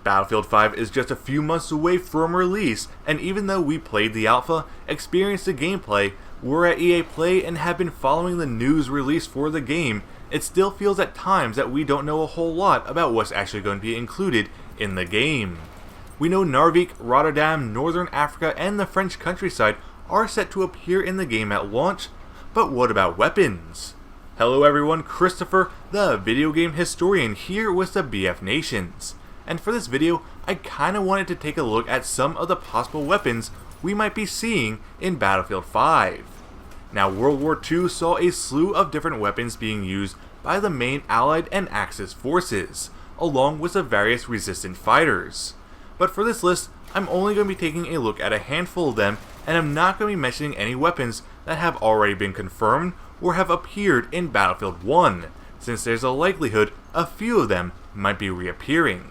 Battlefield 5 is just a few months away from release, and even though we played the alpha, experienced the gameplay, we're at EA Play and have been following the news release for the game, it still feels at times that we don't know a whole lot about what's actually going to be included in the game. We know Narvik, Rotterdam, Northern Africa, and the French countryside are set to appear in the game at launch, but what about weapons? Hello everyone, Christopher, the video game historian here with the BFNations. And for this video, I kinda wanted to take a look at some of the possible weapons we might be seeing in Battlefield 5. Now, World War II saw a slew of different weapons being used by the main Allied and Axis forces, along with the various resistant fighters. But for this list, I'm only going to be taking a look at a handful of them, and I'm not going to be mentioning any weapons that have already been confirmed or have appeared in Battlefield 1, since there's a likelihood a few of them might be reappearing.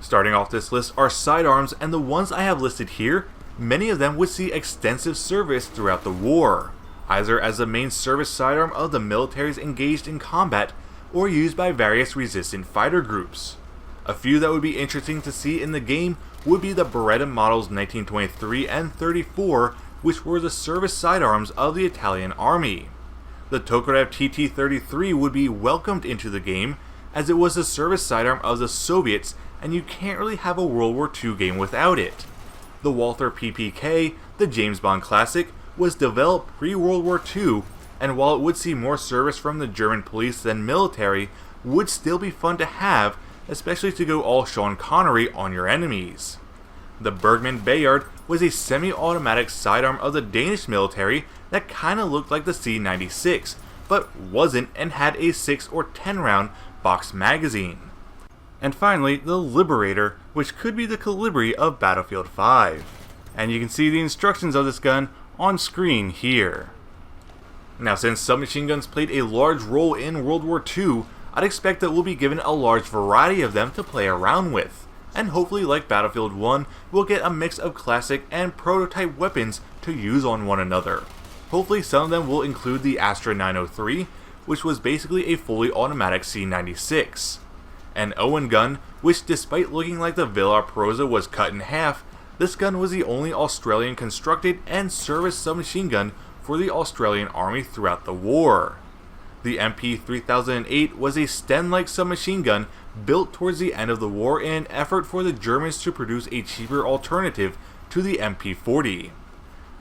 Starting off this list are sidearms, and the ones I have listed here, many of them would see extensive service throughout the war, either as the main service sidearm of the militaries engaged in combat, or used by various resistant fighter groups. A few that would be interesting to see in the game would be the Beretta models 1923 and 34, which were the service sidearms of the Italian army. The Tokarev TT-33 would be welcomed into the game, as it was the service sidearm of the Soviets, and you can't really have a World War II game without it. The Walther PPK, the James Bond classic, was developed pre-World War II, and while it would see more service from the German police than military, would still be fun to have, especially to go all Sean Connery on your enemies. The Bergmann Bayard was a semi-automatic sidearm of the Danish military that kinda looked like the C96, but wasn't, and had a 6 or 10 round box magazine. And finally, the Liberator, which could be the Calibri of Battlefield 5. And you can see the instructions of this gun on screen here. Now, since submachine guns played a large role in World War II, I'd expect that we'll be given a large variety of them to play around with, and hopefully, like Battlefield 1, we'll get a mix of classic and prototype weapons to use on one another. Hopefully some of them will include the Astra 903, which was basically a fully automatic C96. An Owen gun, which despite looking like the Villa Proza was cut in half, this gun was the only Australian constructed and service submachine gun for the Australian Army throughout the war. The MP-3008 was a Sten-like submachine gun built towards the end of the war in an effort for the Germans to produce a cheaper alternative to the MP-40.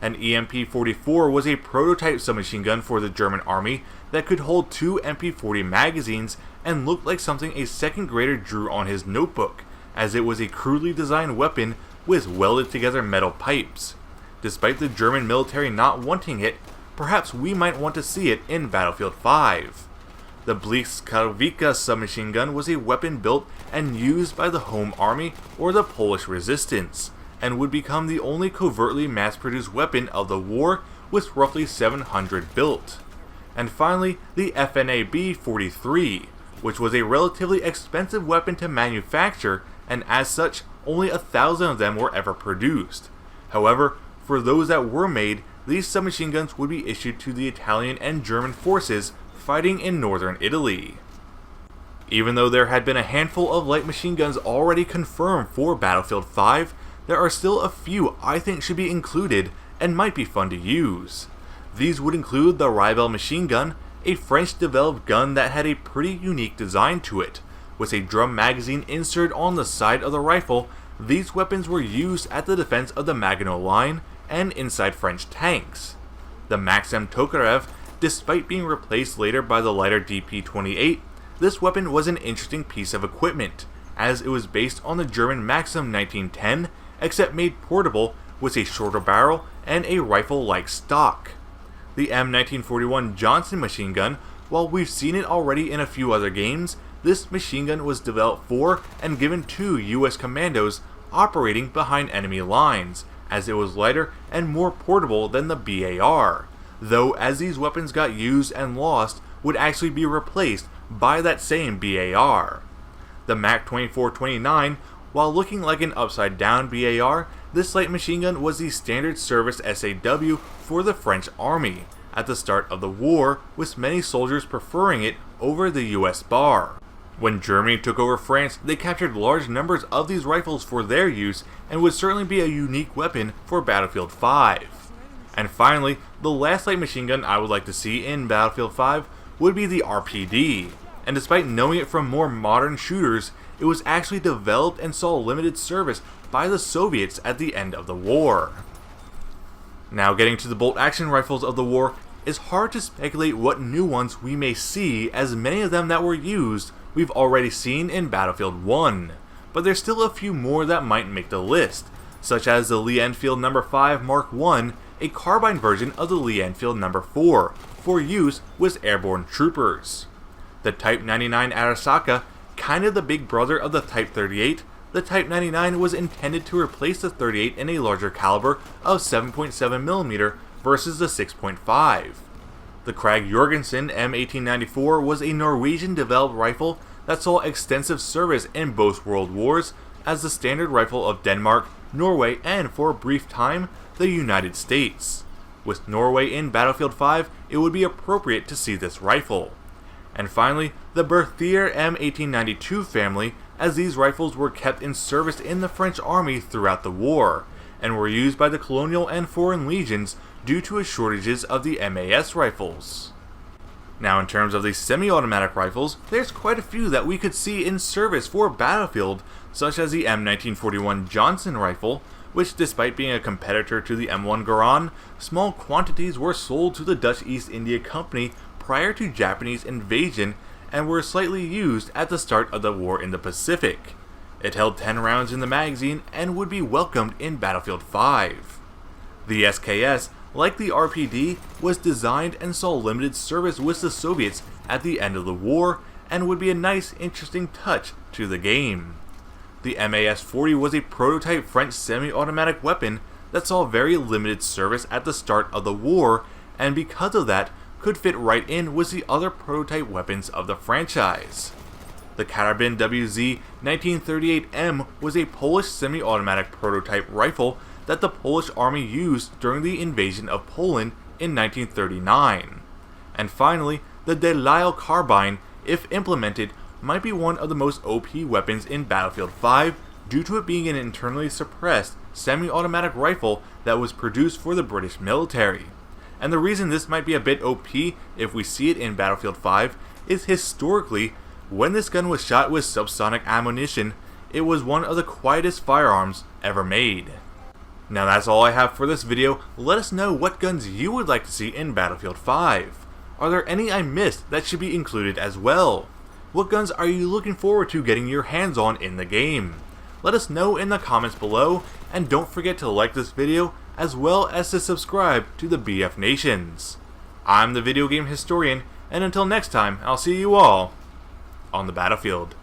An EMP-44 was a prototype submachine gun for the German Army that could hold 2 MP-40 magazines and looked like something a second grader drew on his notebook, as it was a crudely designed weapon with welded together metal pipes. Despite the German military not wanting it, perhaps we might want to see it in Battlefield 5. The Błyskawica submachine gun was a weapon built and used by the Home Army or the Polish Resistance, and would become the only covertly mass-produced weapon of the war, with roughly 700 built. And finally, the FNAB-43, which was a relatively expensive weapon to manufacture, and as such, only 1,000 of them were ever produced. However, for those that were made, these submachine guns would be issued to the Italian and German forces fighting in northern Italy. Even though there had been a handful of light machine guns already confirmed for Battlefield 5, there are still a few I think should be included and might be fun to use. These would include the Ribel machine gun, a French-developed gun that had a pretty unique design to it. With a drum magazine inserted on the side of the rifle, these weapons were used at the defense of the Maginot Line and inside French tanks. The Maxim Tokarev, despite being replaced later by the lighter DP-28, this weapon was an interesting piece of equipment, as it was based on the German Maxim 1910, except made portable with a shorter barrel and a rifle-like stock. The M1941 Johnson machine gun, while we've seen it already in a few other games, this machine gun was developed for and given to US commandos operating behind enemy lines, as it was lighter and more portable than the BAR, though as these weapons got used and lost, would actually be replaced by that same BAR. The MAC 2429, while looking like an upside down BAR, this light machine gun was the standard service SAW for the French Army at the start of the war, with many soldiers preferring it over the US BAR. When Germany took over France, they captured large numbers of these rifles for their use and would certainly be a unique weapon for Battlefield 5. And finally, the last light machine gun I would like to see in Battlefield 5 would be the RPD. And despite knowing it from more modern shooters, it was actually developed and saw limited service by the Soviets at the end of the war. Now getting to the bolt action rifles of the war, it's hard to speculate what new ones we may see, as many of them that were used we've already seen in Battlefield 1, but there's still a few more that might make the list, such as the Lee Enfield No. 5 Mark I, a carbine version of the Lee Enfield No. 4, for use with airborne troopers. The Type 99 Arasaka, kind of the big brother of the Type 38, the Type 99 was intended to replace the 38 in a larger caliber of 7.7mm versus the 6.5. The Krag Jorgensen M1894 was a Norwegian-developed rifle that saw extensive service in both world wars as the standard rifle of Denmark, Norway, and for a brief time, the United States. With Norway in Battlefield 5, it would be appropriate to see this rifle. And finally, the Berthier M1892 family, as these rifles were kept in service in the French army throughout the war, and were used by the colonial and foreign legions due to shortages of the MAS rifles. Now in terms of the semi-automatic rifles, there's quite a few that we could see in service for Battlefield, such as the M1941 Johnson rifle, which despite being a competitor to the M1 Garand, small quantities were sold to the Dutch East India Company prior to Japanese invasion and were slightly used at the start of the war in the Pacific. It held 10 rounds in the magazine and would be welcomed in Battlefield 5. The SKS, like the RPD, was designed and saw limited service with the Soviets at the end of the war and would be a nice, interesting touch to the game. The MAS-40 was a prototype French semi-automatic weapon that saw very limited service at the start of the war, and because of that, could fit right in with the other prototype weapons of the franchise. The Karabin WZ-1938M was a Polish semi-automatic prototype rifle that the Polish army used during the invasion of Poland in 1939. And finally, the Lisle carbine, if implemented, might be one of the most OP weapons in Battlefield 5 due to it being an internally suppressed semi-automatic rifle that was produced for the British military. And the reason this might be a bit OP if we see it in Battlefield 5 is historically, when this gun was shot with subsonic ammunition, it was one of the quietest firearms ever made. Now that's all I have for this video. Let us know what guns you would like to see in Battlefield 5. Are there any I missed that should be included as well? What guns are you looking forward to getting your hands on in the game? Let us know in the comments below, and don't forget to like this video as well as to subscribe to the BFNations. I'm the Video Game Historian, and until next time, I'll see you all on the battlefield.